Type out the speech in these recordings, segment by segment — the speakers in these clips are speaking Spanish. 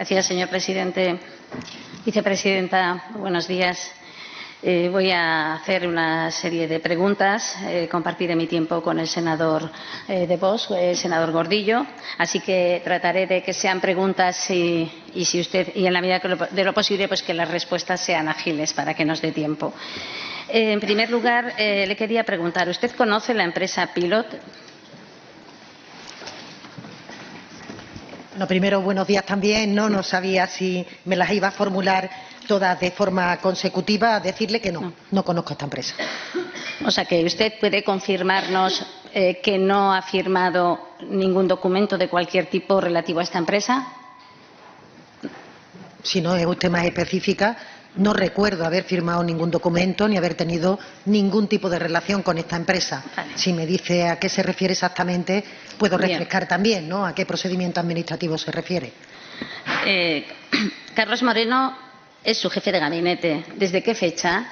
Gracias, señor presidente. Vicepresidenta, buenos días. Voy a hacer una serie de preguntas. Compartiré mi tiempo con el senador de Vox, el senador Gordillo. Así que trataré de que sean preguntas y en la medida de lo posible, pues que las respuestas sean ágiles para que nos dé tiempo. En primer lugar, le quería preguntar, ¿usted conoce la empresa Pilot? Bueno, primero, buenos días también. No sabía si me las iba a formular todas de forma consecutiva. Decirle que no conozco esta empresa. O sea, que usted puede confirmarnos que no ha firmado ningún documento de cualquier tipo relativo a esta empresa. Si no es usted más específica, no recuerdo haber firmado ningún documento ni haber tenido ningún tipo de relación con esta empresa. Vale. Si me dice a qué se refiere exactamente, puedo refrescar también, ¿no?, a qué procedimiento administrativo se refiere. Carlos Moreno es su jefe de gabinete. ¿Desde qué fecha?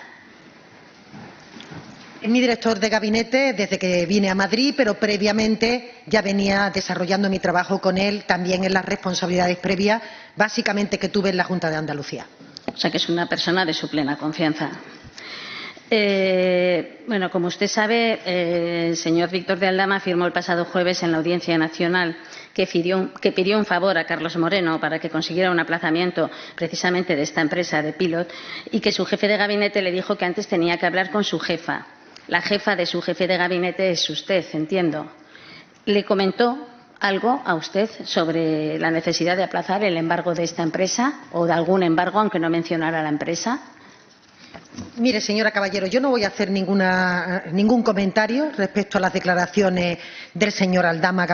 Es mi director de gabinete desde que vine a Madrid, pero previamente ya venía desarrollando mi trabajo con él, también en las responsabilidades previas, básicamente que tuve en la Junta de Andalucía. O sea, que es una persona de su plena confianza. Bueno, como usted sabe, el señor Víctor de Aldama firmó el pasado jueves en la Audiencia Nacional que pidió un favor a Carlos Moreno para que consiguiera un aplazamiento precisamente de esta empresa de Pilot y que su jefe de gabinete le dijo que antes tenía que hablar con su jefa. La jefa de su jefe de gabinete es usted, entiendo. ¿Le comentó algo a usted sobre la necesidad de aplazar el embargo de esta empresa o de algún embargo, aunque no mencionara la empresa? Mire, señora Caballero, yo no voy a hacer ningún comentario respecto a las declaraciones del señor Aldama,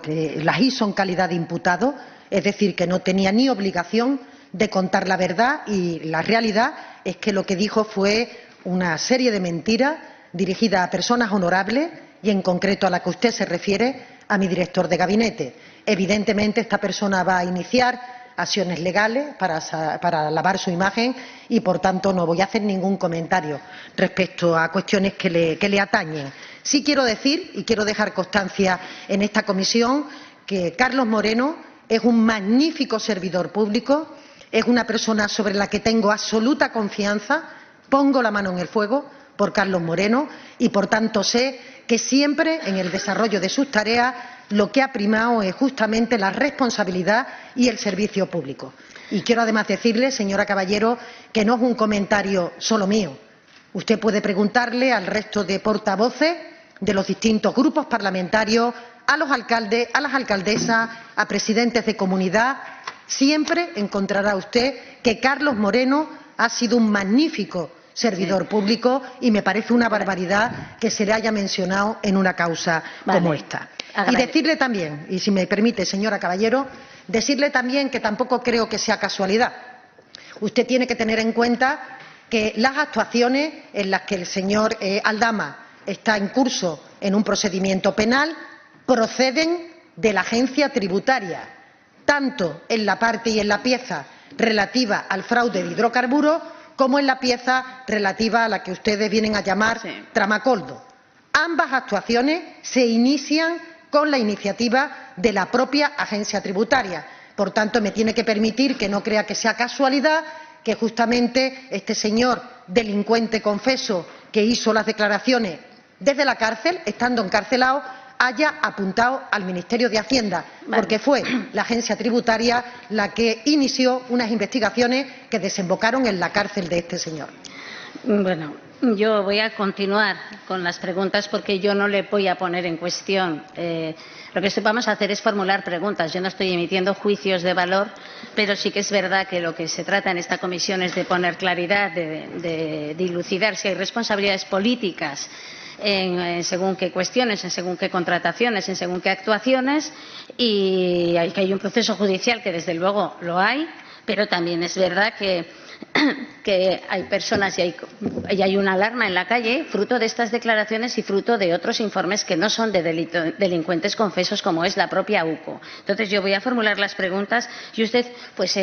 que las hizo en calidad de imputado, es decir, que no tenía ni obligación de contar la verdad, y la realidad es que lo que dijo fue una serie de mentiras dirigidas a personas honorables y, en concreto, a la que usted se refiere, a mi director de gabinete. Evidentemente, esta persona va a iniciar acciones legales para lavar su imagen y, por tanto, no voy a hacer ningún comentario respecto a cuestiones que le atañen. Sí quiero decir y quiero dejar constancia en esta comisión que Carlos Moreno es un magnífico servidor público, es una persona sobre la que tengo absoluta confianza, pongo la mano en el fuego por Carlos Moreno y, por tanto, sé que siempre en el desarrollo de sus tareas lo que ha primado es justamente la responsabilidad y el servicio público. Y quiero además decirle, señora Caballero, que no es un comentario solo mío. Usted puede preguntarle al resto de portavoces de los distintos grupos parlamentarios, a los alcaldes, a las alcaldesas, a presidentes de comunidad. Siempre encontrará usted que Carlos Moreno ha sido un magnífico servidor público y me parece una barbaridad que se le haya mencionado en una causa como esta. Y decirle también, y si me permite, señora Caballero, decirle también que tampoco creo que sea casualidad. Usted tiene que tener en cuenta que las actuaciones en las que el señor Aldama está en curso en un procedimiento penal proceden de la agencia tributaria, tanto en la parte y en la pieza relativa al fraude de hidrocarburos como en la pieza relativa a la que ustedes vienen a llamar Tramacoldo. Ambas actuaciones se inician con la iniciativa de la propia agencia tributaria. Por tanto, me tiene que permitir que no crea que sea casualidad que justamente este señor delincuente confeso que hizo las declaraciones desde la cárcel, estando encarcelado, haya apuntado al Ministerio de Hacienda, porque fue la agencia tributaria la que inició unas investigaciones que desembocaron en la cárcel de este señor. Bueno, yo voy a continuar con las preguntas porque yo no le voy a poner en cuestión. Lo que vamos a hacer es formular preguntas. Yo no estoy emitiendo juicios de valor, pero sí que es verdad que lo que se trata en esta comisión es de poner claridad, de dilucidar si hay responsabilidades políticas en según qué cuestiones, en según qué contrataciones, en según qué actuaciones, y que hay un proceso judicial que desde luego lo hay, pero también es verdad que hay personas y hay una alarma en la calle fruto de estas declaraciones y fruto de otros informes que no son de delincuentes confesos, como es la propia UCO. Entonces, yo voy a formular las preguntas y usted pues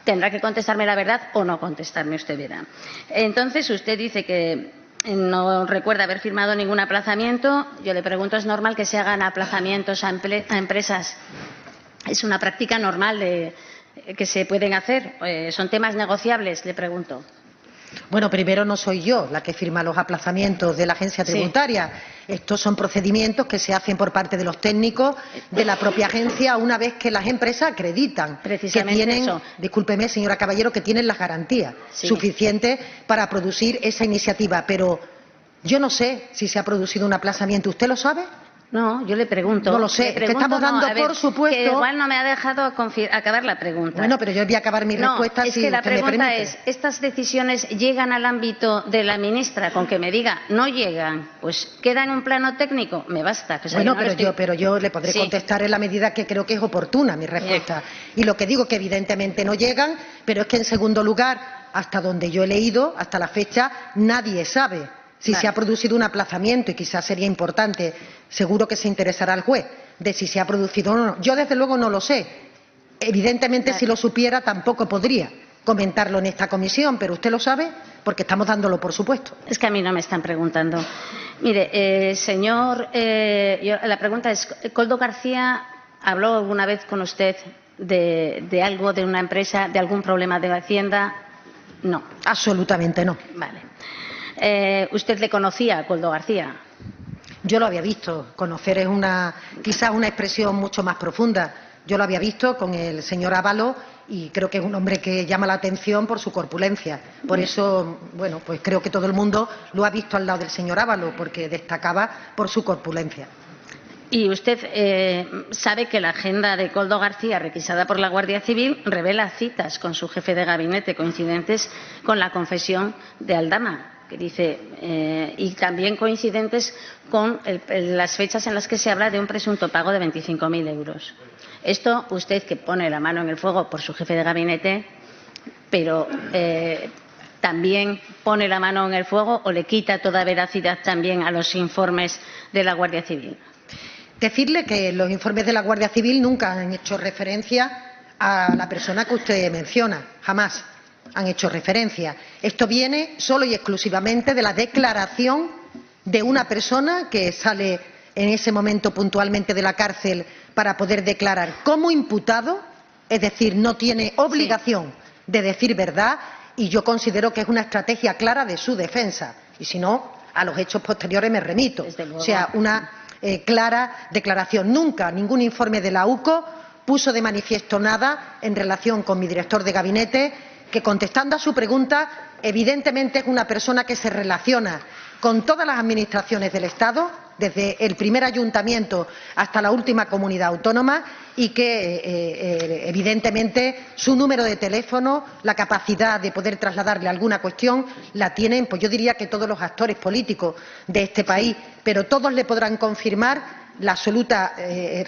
tendrá que contestarme la verdad o no contestarme, usted verá. Entonces, usted dice que no recuerda haber firmado ningún aplazamiento. Yo le pregunto, ¿es normal que se hagan aplazamientos a empresas? ¿Es una práctica normal que se pueden hacer. ¿Son temas negociables? Le pregunto. Bueno, primero no soy yo la que firma los aplazamientos de la agencia tributaria. Sí. Estos son procedimientos que se hacen por parte de los técnicos de la propia agencia una vez que las empresas acreditan que tienen, eso. Discúlpeme, señora Caballero, que tienen las garantías suficientes para producir esa iniciativa. Pero yo no sé si se ha producido un aplazamiento. ¿Usted lo sabe? No, yo le pregunto. No lo sé, que estamos dando por supuesto. Que igual no me ha dejado acabar la pregunta. Bueno, pero yo voy a acabar mi respuesta si usted me permite. La pregunta es, ¿estas decisiones llegan al ámbito de la ministra? Con que me diga, no llegan, pues queda en un plano técnico, me basta. Que bueno, pero yo le podré contestar en la medida que creo que es oportuna mi respuesta. Y lo que digo que evidentemente no llegan, pero es que en segundo lugar, hasta donde yo he leído, hasta la fecha, nadie sabe si se ha producido un aplazamiento, y quizás sería importante, seguro que se interesará al juez, de si se ha producido o no. Yo, desde luego, no lo sé. Evidentemente, si lo supiera, tampoco podría comentarlo en esta comisión, pero usted lo sabe porque estamos dándolo por supuesto. Es que a mí no me están preguntando. Mire, señor, la pregunta es, ¿Koldo García habló alguna vez con usted de algo, de una empresa, de algún problema de Hacienda? No. Absolutamente no. Vale. ¿Usted le conocía a Koldo García? Yo lo había visto. Conocer es quizás una expresión mucho más profunda. Yo lo había visto con el señor Ábalos y creo que es un hombre que llama la atención por su corpulencia. Por eso, bueno, pues creo que todo el mundo lo ha visto al lado del señor Ábalos, porque destacaba por su corpulencia. ¿Y usted sabe que la agenda de Koldo García, requisada por la Guardia Civil, revela citas con su jefe de gabinete coincidentes con la confesión de Aldama? Que dice, y también coincidentes con las fechas en las que se habla de un presunto pago de 25.000 euros. Esto, usted que pone la mano en el fuego por su jefe de gabinete, pero también pone la mano en el fuego o le quita toda veracidad también a los informes de la Guardia Civil. Decirle que los informes de la Guardia Civil nunca han hecho referencia a la persona que usted menciona, jamás han hecho referencia. Esto viene solo y exclusivamente de la declaración de una persona que sale en ese momento puntualmente de la cárcel para poder declarar como imputado, es decir, no tiene obligación de decir verdad, y yo considero que es una estrategia clara de su defensa. Y si no, a los hechos posteriores me remito. O sea, una clara declaración. Nunca ningún informe de la UCO puso de manifiesto nada en relación con mi director de gabinete, que, contestando a su pregunta, evidentemente es una persona que se relaciona con todas las administraciones del Estado, desde el primer ayuntamiento hasta la última comunidad autónoma, y que evidentemente su número de teléfono, la capacidad de poder trasladarle alguna cuestión, la tienen, pues yo diría que todos los actores políticos de este país, pero todos le podrán confirmar la absoluta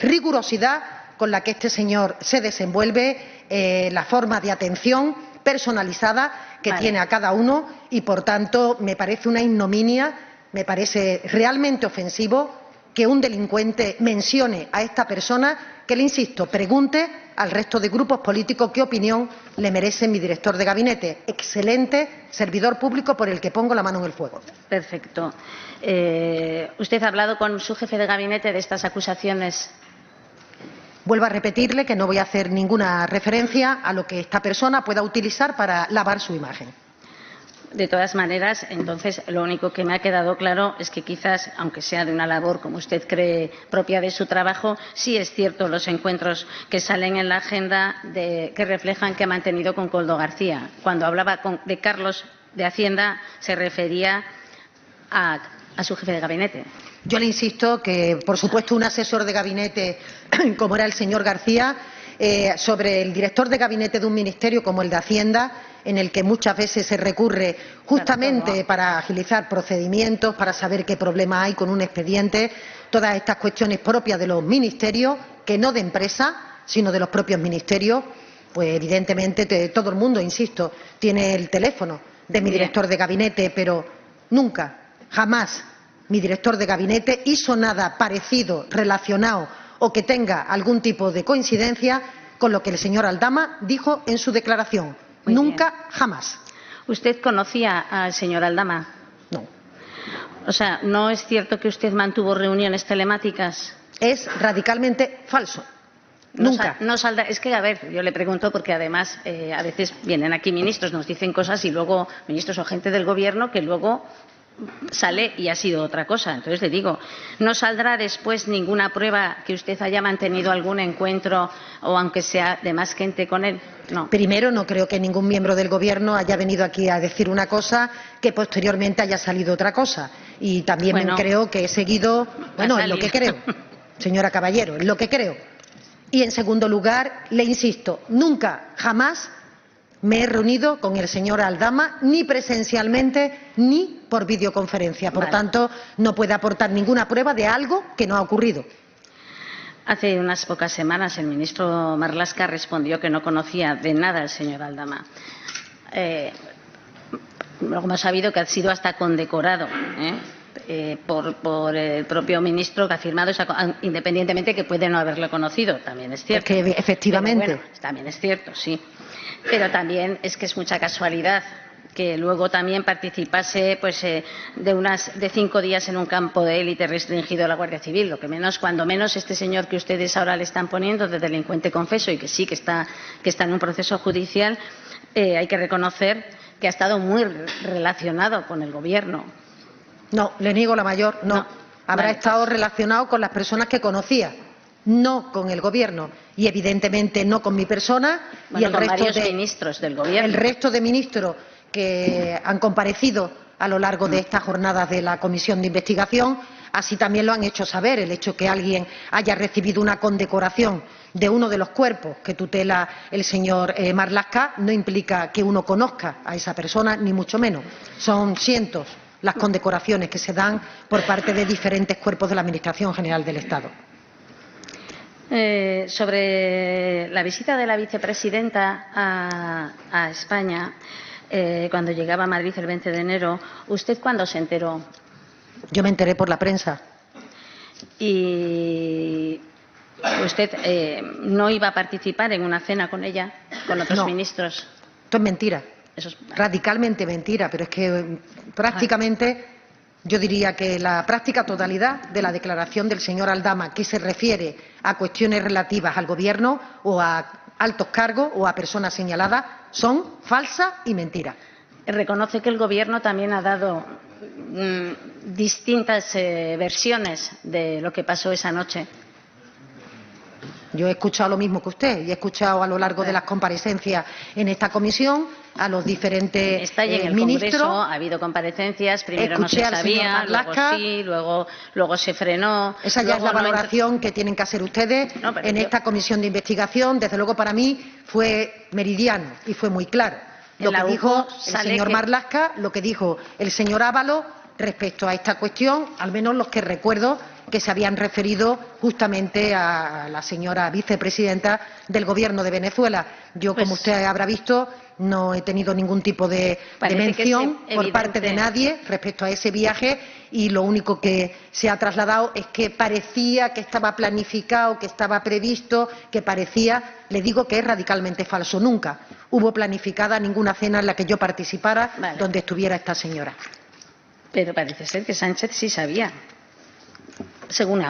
rigurosidad con la que este señor se desenvuelve, la forma de atención personalizada que tiene a cada uno, y por tanto me parece una ignominia, me parece realmente ofensivo que un delincuente mencione a esta persona, que, le insisto, pregunte al resto de grupos políticos qué opinión le merece mi director de gabinete, excelente servidor público por el que pongo la mano en el fuego. Perfecto. ¿Usted ha hablado con su jefe de gabinete de estas acusaciones? Vuelvo a repetirle que no voy a hacer ninguna referencia a lo que esta persona pueda utilizar para lavar su imagen. De todas maneras, entonces, lo único que me ha quedado claro es que quizás, aunque sea de una labor, como usted cree, propia de su trabajo, sí es cierto los encuentros que salen en la agenda que reflejan que ha mantenido con Koldo García. Cuando hablaba de Carlos de Hacienda, se refería a su jefe de gabinete. Yo le insisto que, por supuesto, un asesor de gabinete como era el señor García, sobre el director de gabinete de un ministerio como el de Hacienda, en el que muchas veces se recurre justamente para agilizar procedimientos, para saber qué problema hay con un expediente, todas estas cuestiones propias de los ministerios, que no de empresa, sino de los propios ministerios, pues evidentemente todo el mundo, insisto, tiene el teléfono de mi director de gabinete, pero nunca, jamás, mi director de gabinete hizo nada parecido, relacionado o que tenga algún tipo de coincidencia con lo que el señor Aldama dijo en su declaración. Nunca, jamás. ¿Usted conocía al señor Aldama? No. O sea, ¿no es cierto que usted mantuvo reuniones telemáticas? Es radicalmente falso. Nunca. No saldrá. Es que, a ver, yo le pregunto porque además a veces vienen aquí ministros, nos dicen cosas y luego ministros o gente del Gobierno que luego sale y ha sido otra cosa. Entonces le digo, ¿no saldrá después ninguna prueba que usted haya mantenido algún encuentro o aunque sea de más gente con él? No. Primero, no creo que ningún miembro del Gobierno haya venido aquí a decir una cosa que posteriormente haya salido otra cosa. Y también creo que he seguido, es lo que creo, señora Caballero, es lo que creo. Y en segundo lugar, le insisto, nunca, jamás me he reunido con el señor Aldama, ni presencialmente ni por videoconferencia. Por tanto, no puede aportar ninguna prueba de algo que no ha ocurrido. Hace unas pocas semanas el ministro Marlaska respondió que no conocía de nada al señor Aldama. Luego hemos sabido que ha sido hasta condecorado por el propio ministro que ha firmado, independientemente que puede no haberlo conocido. También es cierto. Es que efectivamente. Pero bueno, también es cierto, sí. Pero también es que es mucha casualidad que luego también participase de 5 días en un campo de élite restringido a la Guardia Civil. Lo que menos, cuando menos, este señor que ustedes ahora le están poniendo de delincuente confeso y que sí que está en un proceso judicial, hay que reconocer que ha estado muy relacionado con el Gobierno. No, le niego la mayor, no. Habrá estado relacionado con las personas que conocía, no con el Gobierno. Y evidentemente no con mi persona y el con resto varios ministros del Gobierno. El resto de ministros que han comparecido a lo largo de estas jornadas de la Comisión de Investigación, así también lo han hecho saber. El hecho que alguien haya recibido una condecoración de uno de los cuerpos que tutela el señor Marlaska no implica que uno conozca a esa persona, ni mucho menos. Son cientos las condecoraciones que se dan por parte de diferentes cuerpos de la Administración General del Estado. Sobre la visita de la vicepresidenta a España, cuando llegaba a Madrid el 20 de enero, ¿usted cuándo se enteró? Yo me enteré por la prensa. ¿Y usted no iba a participar en una cena con ella, con otros ministros? Esto es mentira. Eso es radicalmente mentira, pero es que prácticamente yo diría que la práctica totalidad de la declaración del señor Aldama, que se refiere a cuestiones relativas al Gobierno o a altos cargos o a personas señaladas, son falsas y mentiras. Reconoce que el Gobierno también ha dado distintas versiones de lo que pasó esa noche. Yo he escuchado lo mismo que usted y he escuchado a lo largo de las comparecencias en esta comisión a los diferentes Está en el ministros. Congreso ha habido comparecencias, primero no se sabía, luego sí, luego se frenó. Esa ya es la valoración que tienen que hacer ustedes en esta comisión de investigación. Desde luego para mí fue meridiano y fue muy claro. Lo que dijo el señor Marlaska, lo que dijo el señor Ábalos respecto a esta cuestión, al menos los que recuerdo que se habían referido justamente a la señora vicepresidenta del Gobierno de Venezuela. Yo, como usted habrá visto, no he tenido ningún tipo de mención por parte de nadie respecto a ese viaje y lo único que se ha trasladado es que parecía que estaba planificado, que estaba previsto, que parecía. Le digo que es radicalmente falso. Nunca hubo planificada ninguna cena en la que yo participara donde estuviera esta señora. Pero parece ser que Sánchez sí sabía. Según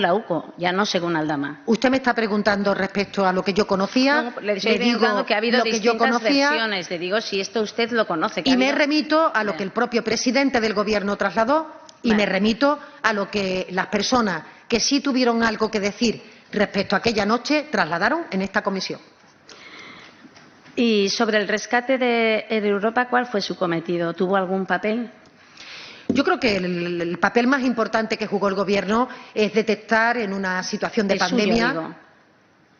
la UCO, ya no según Aldama. Usted me está preguntando respecto a lo que yo conocía. No, le digo que ha habido distintas versiones. Le digo si esto usted lo conoce. Y me remito a lo que el propio presidente del Gobierno trasladó y me remito a lo que las personas que sí tuvieron algo que decir respecto a aquella noche trasladaron en esta comisión. Y sobre el rescate de Europa, ¿cuál fue su cometido? ¿Tuvo algún papel? Yo creo que el papel más importante que jugó el Gobierno es detectar en una situación de pandemia. Suyo, digo.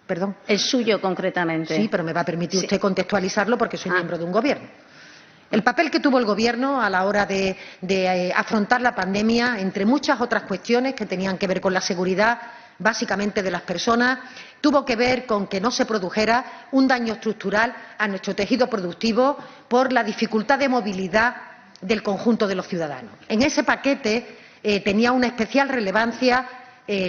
Perdón. El suyo, concretamente. Sí, pero me va a permitir usted contextualizarlo porque soy miembro de un Gobierno. El papel que tuvo el Gobierno a la hora de afrontar la pandemia, entre muchas otras cuestiones que tenían que ver con la seguridad, básicamente de las personas, tuvo que ver con que no se produjera un daño estructural a nuestro tejido productivo por la dificultad de movilidad del conjunto de los ciudadanos. En ese paquete tenía una especial relevancia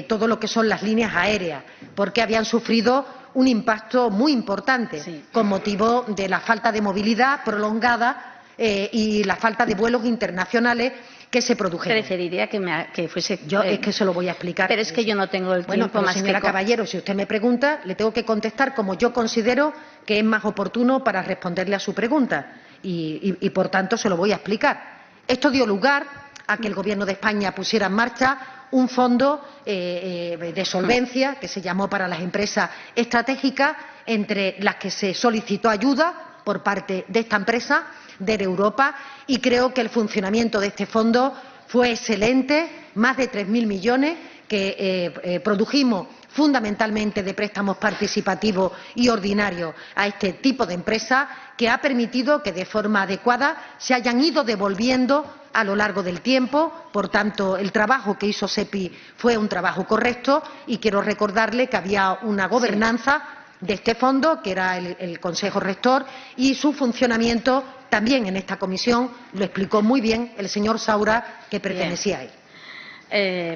todo lo que son las líneas aéreas, porque habían sufrido un impacto muy importante con motivo de la falta de movilidad prolongada y la falta de vuelos internacionales que se produjeron. Preferiría que fuese... Yo es que se lo voy a explicar. Pero es que yo no tengo el Bueno, tiempo pero más señora que... Caballero, si usted me pregunta, le tengo que contestar como yo considero que es más oportuno para responderle a su pregunta. Y por tanto, se lo voy a explicar. Esto dio lugar a que el Gobierno de España pusiera en marcha un fondo de solvencia que se llamó para las empresas estratégicas, entre las que se solicitó ayuda por parte de esta empresa, de Europa, y creo que el funcionamiento de este fondo fue excelente, más de 3.000 millones que produjimos fundamentalmente de préstamos participativos y ordinarios a este tipo de empresas, que ha permitido que de forma adecuada se hayan ido devolviendo a lo largo del tiempo. Por tanto, el trabajo que hizo SEPI fue un trabajo correcto, y quiero recordarle que había una gobernanza de este fondo, que era el Consejo Rector, y su funcionamiento también en esta comisión lo explicó muy bien el señor Saura, que pertenecía a él.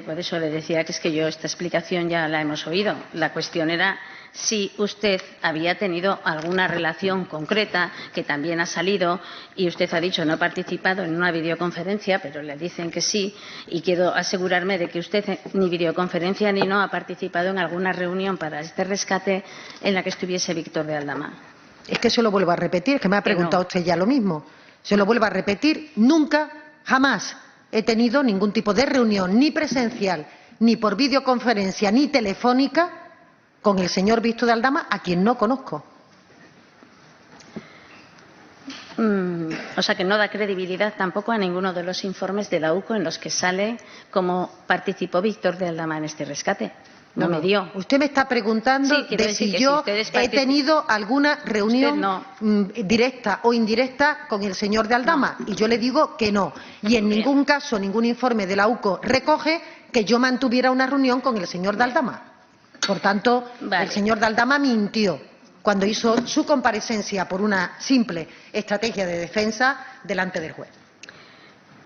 Por eso le decía que es que yo esta explicación ya la hemos oído. La cuestión era si usted había tenido alguna relación concreta, que también ha salido, y usted ha dicho no ha participado en una videoconferencia, pero le dicen que sí, y quiero asegurarme de que usted ni videoconferencia ni no ha participado en alguna reunión para este rescate en la que estuviese Víctor de Aldama. Es que se lo vuelvo a repetir, que me ha preguntado usted ya lo mismo. Se lo vuelvo a repetir, nunca, jamás he tenido ningún tipo de reunión, ni presencial, ni por videoconferencia, ni telefónica, con el señor Víctor de Aldama, a quien no conozco. O sea, que no da credibilidad tampoco a ninguno de los informes de la UCO en los que sale cómo participó Víctor de Aldama en este rescate. No me dio. Usted me está preguntando de si yo he tenido alguna reunión directa o indirecta con el señor de Aldama, y yo le digo que no. Y en ningún caso, ningún informe de la UCO recoge que yo mantuviera una reunión con el señor de Aldama. Por tanto, el señor de Aldama mintió cuando hizo su comparecencia por una simple estrategia de defensa delante del juez.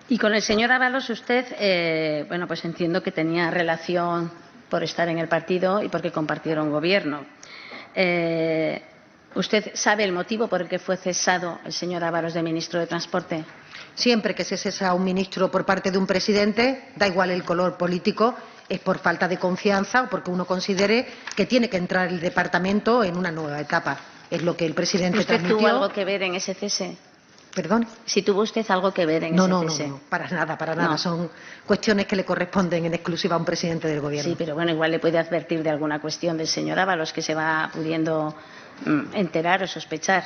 Y con el señor Ábalos usted, bueno, pues entiendo que tenía relación por estar en el partido y porque compartieron gobierno. ¿Usted sabe el motivo por el que fue cesado el señor Ábalos de ministro de Transporte? Siempre que se cesa a un ministro por parte de un presidente, da igual el color político, es por falta de confianza o porque uno considere que tiene que entrar el departamento en una nueva etapa. Es lo que el presidente transmitió. ¿Usted tuvo algo que ver en ese cese? ¿Perdón? Si tuvo usted algo que ver en ese cese. No, para nada, para nada. No. Son cuestiones que le corresponden en exclusiva a un presidente del Gobierno. Sí, pero bueno, igual le puede advertir de alguna cuestión del señor Ábalos que se va pudiendo enterar o sospechar.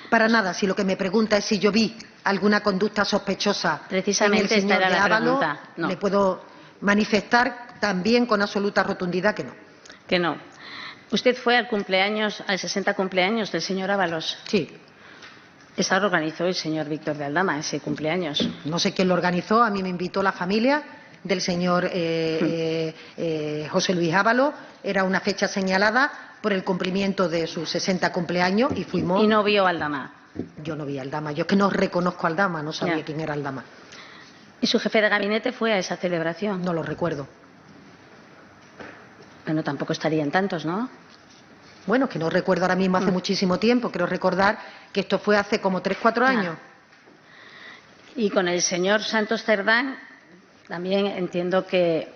Para nada. Si lo que me pregunta es si yo vi alguna conducta sospechosa precisamente en el señor esta era de Ábalos, la pregunta. No. Le puedo manifestar también con absoluta rotundidad que no. Que no. ¿Usted fue al 60 cumpleaños del señor Ábalos? Sí. Esa lo organizó el señor Víctor de Aldama, ese cumpleaños. No sé quién lo organizó, a mí me invitó la familia del señor José Luis Ábalos. Era una fecha señalada por el cumplimiento de sus 60 cumpleaños y fuimos... ¿Y no vio a Aldama? Yo no vi a Aldama, yo es que no reconozco a Aldama, no sabía quién era Aldama. ¿Y su jefe de gabinete fue a esa celebración? No lo recuerdo. Bueno, tampoco estarían tantos, ¿no? Bueno, que no recuerdo ahora mismo, hace muchísimo tiempo. Quiero recordar que esto fue hace como 3 o 4 años. Y con el señor Santos Cerdán también entiendo que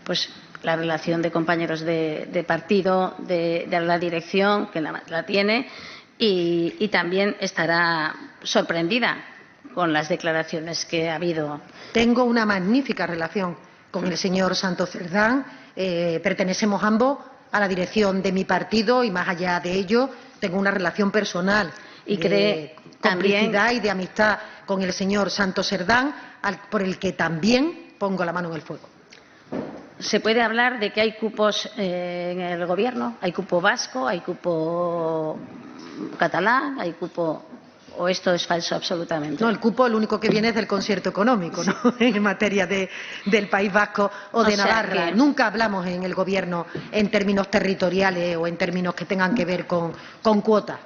pues la relación de compañeros de partido, de la dirección, que la tiene, y también estará sorprendida con las declaraciones que ha habido. Tengo una magnífica relación con el señor Santos Cerdán. Pertenecemos ambos a la dirección de mi partido y, más allá de ello, tengo una relación personal y de complicidad y de amistad con el señor Santos Cerdán, por el que también pongo la mano en el fuego. ¿Se puede hablar de que hay cupos en el Gobierno? ¿Hay cupo vasco? ¿Hay cupo catalán? ¿Hay cupo...? ¿O esto es falso absolutamente? No, el cupo, lo único que viene es del concierto económico, ¿no? En materia del País Vasco o de Navarra. Nunca hablamos en el Gobierno en términos territoriales o en términos que tengan que ver con cuotas.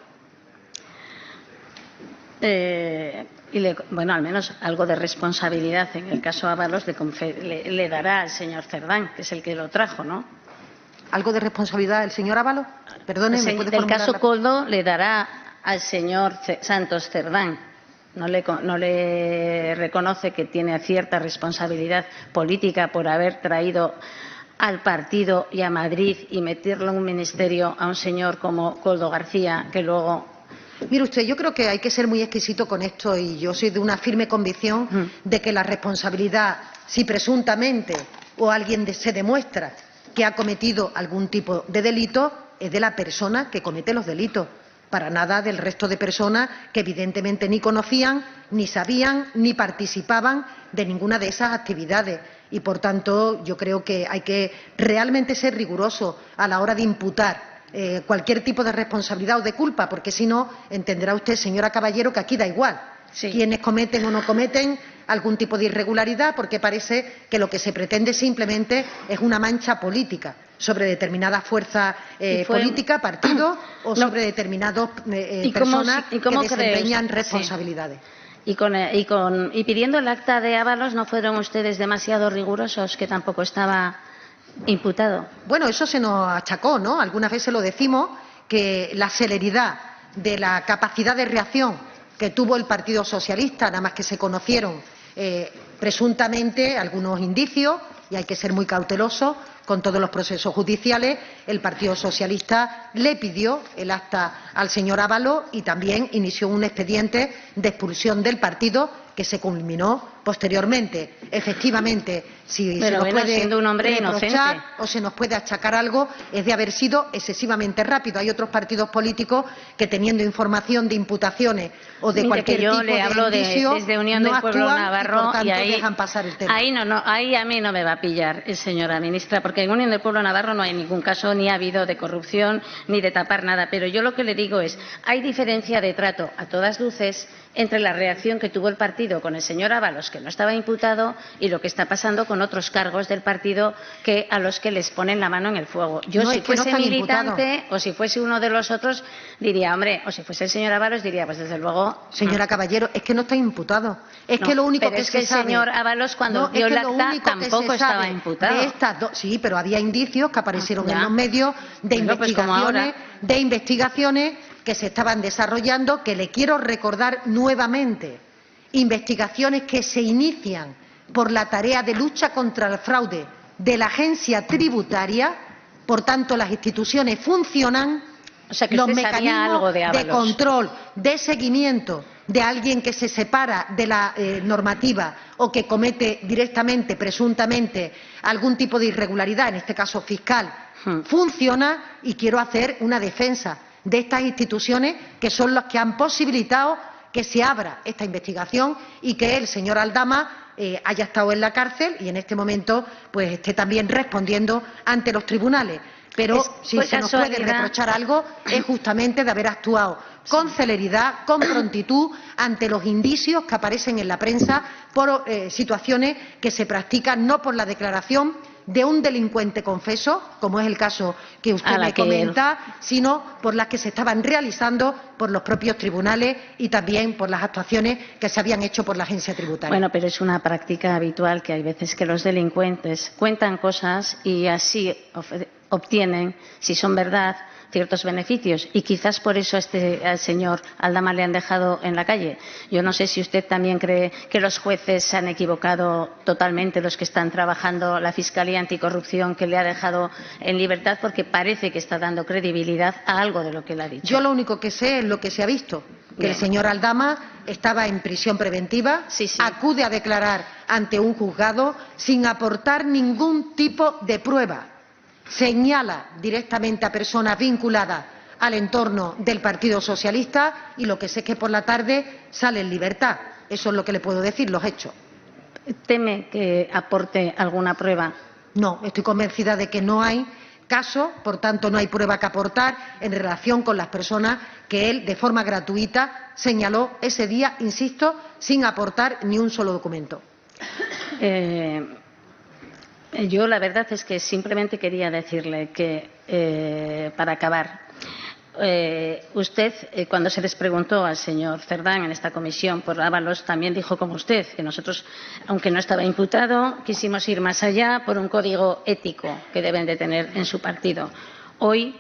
Bueno, al menos algo de responsabilidad en el caso Ábalos le dará al señor Cerdán, que es el que lo trajo, ¿no? ¿Algo de responsabilidad del señor Ábalos? Perdone, ¿me puede formular el caso Coldo le dará al señor Santos Cerdán, no le reconoce que tiene cierta responsabilidad política por haber traído al partido y a Madrid y meterlo en un ministerio a un señor como Koldo García, que luego... Mire usted, yo creo que hay que ser muy exquisito con esto y yo soy de una firme convicción de que la responsabilidad, si presuntamente o alguien se demuestra que ha cometido algún tipo de delito, es de la persona que comete los delitos, para nada del resto de personas que evidentemente ni conocían, ni sabían, ni participaban de ninguna de esas actividades. Y, por tanto, yo creo que hay que realmente ser riguroso a la hora de imputar cualquier tipo de responsabilidad o de culpa, porque si no, entenderá usted, señora Caballero, que aquí da igual quienes cometen o no cometen algún tipo de irregularidad, porque parece que lo que se pretende simplemente es una mancha política sobre determinadas fuerzas políticas, partidos o sobre determinadas personas que desempeñan responsabilidades. Y pidiendo el acta de Ábalos, ¿no fueron ustedes demasiado rigurosos, que tampoco estaba imputado? Bueno, eso se nos achacó, ¿no? Algunas veces lo decimos, que la celeridad de la capacidad de reacción que tuvo el Partido Socialista, nada más que se conocieron presuntamente algunos indicios, y hay que ser muy cautelosos con todos los procesos judiciales, el Partido Socialista le pidió el acta al señor Ábalos y también inició un expediente de expulsión del partido que se culminó posteriormente. Efectivamente, si se nos puede reprochar o se nos puede achacar algo, es de haber sido excesivamente rápido. Hay otros partidos políticos que, teniendo información de imputaciones o de cualquier tipo de indicio, desde Unión del Pueblo Navarro, y por tanto dejan pasar el tema. Ahí a mí no me va a pillar, señora ministra, porque en Unión del Pueblo Navarro no hay ningún caso, ni ha habido de corrupción, ni de tapar nada. Pero yo lo que le digo es, hay diferencia de trato a todas luces entre la reacción que tuvo el partido con el señor Ábalos, que no estaba imputado, y lo que está pasando con otros cargos del partido a los que les ponen la mano en el fuego. Yo, si fuese militante o si fuese uno de los otros, diría, hombre, o si fuese el señor Ábalos, diría, pues desde luego... Señora Caballero, es que no está imputado. Es que lo único que se sabe... el señor Ábalos, cuando dio el acta, tampoco estaba imputado. Sí, pero había indicios que aparecieron en los medios de investigaciones que se estaban desarrollando, que le quiero recordar nuevamente, investigaciones que se inician por la tarea de lucha contra el fraude de la agencia tributaria. Por tanto, las instituciones funcionan, o sea, que los usted mecanismos de control, de seguimiento de alguien que se separa de la normativa o que comete directamente, presuntamente, algún tipo de irregularidad, en este caso fiscal, funciona, y quiero hacer una defensa de estas instituciones, que son las que han posibilitado que se abra esta investigación y que el señor Aldama haya estado en la cárcel y en este momento pues esté también respondiendo ante los tribunales. Pero si se nos puede reprochar algo, es justamente de haber actuado con celeridad, con prontitud, ante los indicios que aparecen en la prensa por situaciones que se practican no por la declaración de un delincuente confeso, como es el caso que usted me comenta, sino por las que se estaban realizando por los propios tribunales y también por las actuaciones que se habían hecho por la agencia tributaria. Bueno, pero es una práctica habitual que hay veces que los delincuentes cuentan cosas y así obtienen, si son verdad, ciertos beneficios, y quizás por eso al señor Aldama le han dejado en la calle. Yo no sé si usted también cree que los jueces se han equivocado totalmente, los que están trabajando, la Fiscalía Anticorrupción, que le ha dejado en libertad, porque parece que está dando credibilidad a algo de lo que él ha dicho. Yo lo único que sé es lo que se ha visto, que el señor Aldama estaba en prisión preventiva, acude a declarar ante un juzgado sin aportar ningún tipo de prueba. Señala directamente a personas vinculadas al entorno del Partido Socialista y lo que sé es que por la tarde sale en libertad. Eso es lo que le puedo decir, los hechos. ¿Teme que aporte alguna prueba? No, estoy convencida de que no hay caso, por tanto no hay prueba que aportar en relación con las personas que él de forma gratuita señaló ese día, insisto, sin aportar ni un solo documento. Yo la verdad es que simplemente quería decirle que, para acabar, usted, cuando se les preguntó al señor Cerdán en esta comisión por Ábalos, también dijo como usted, que nosotros, aunque no estaba imputado, quisimos ir más allá por un código ético que deben de tener en su partido. Hoy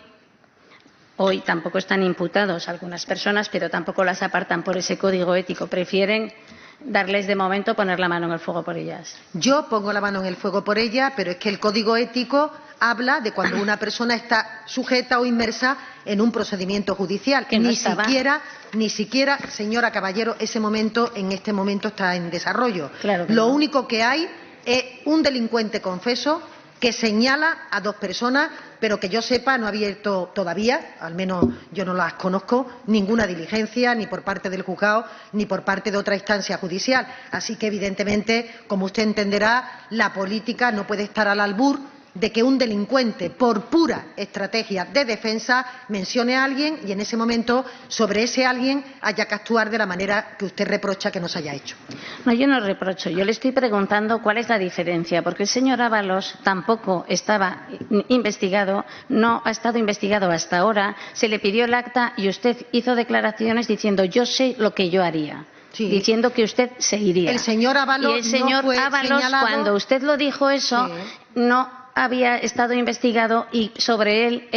Hoy tampoco están imputados algunas personas, pero tampoco las apartan por ese código ético. Prefieren darles de momento poner la mano en el fuego por ellas. Yo pongo la mano en el fuego por ella, pero es que el código ético habla de cuando una persona está sujeta o inmersa en un procedimiento judicial. Que no ni siquiera, señora Caballero, en este momento está en desarrollo. Claro que Lo no. único que hay es un delincuente confeso que señala a 2 personas, pero que yo sepa no ha abierto todavía, al menos yo no las conozco, ninguna diligencia, ni por parte del juzgado, ni por parte de otra instancia judicial. Así que, evidentemente, como usted entenderá, la política no puede estar al albur de que un delincuente, por pura estrategia de defensa, mencione a alguien y en ese momento sobre ese alguien haya que actuar de la manera que usted reprocha que no se haya hecho. No, yo no reprocho. Yo le estoy preguntando cuál es la diferencia, porque el señor Ábalos tampoco estaba investigado, no ha estado investigado hasta ahora, se le pidió el acta y usted hizo declaraciones diciendo yo sé lo que yo haría. Sí. Diciendo que usted se iría. El señor Ábalos y el señor no fue Ábalos, señalado. cuando usted lo dijo eso, Sí. no había estado investigado y sobre él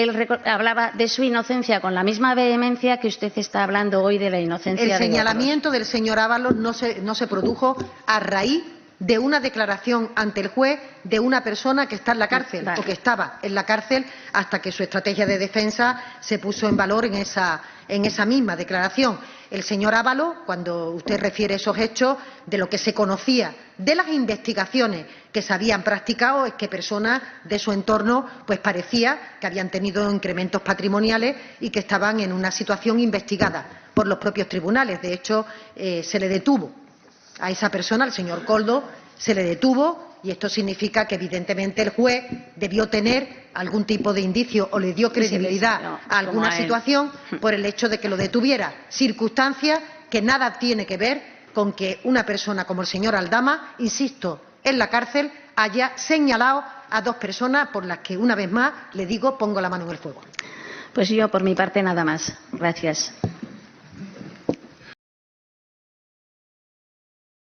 hablaba de su inocencia con la misma vehemencia que usted está hablando hoy de la inocencia de El otros. señalamiento del señor Ábalos no se produjo a raíz de una declaración ante el juez de una persona que está en la cárcel Vale. o que estaba en la cárcel hasta que su estrategia de defensa se puso en valor en esa misma declaración. El señor Ábalos, cuando usted refiere esos hechos, de lo que se conocía de las investigaciones que se habían practicado es que personas de su entorno pues parecía que habían tenido incrementos patrimoniales y que estaban en una situación investigada por los propios tribunales. De hecho, se le detuvo a esa persona, al señor Koldo, se le detuvo y esto significa que evidentemente el juez debió tener algún tipo de indicio o le dio credibilidad a alguna situación por el hecho de que lo detuviera. Circunstancias que nada tiene que ver con que una persona como el señor Aldama, insisto, en la cárcel haya señalado a 2 personas por las que, una vez más, le digo, pongo la mano en el fuego. Pues yo, por mi parte, nada más. Gracias.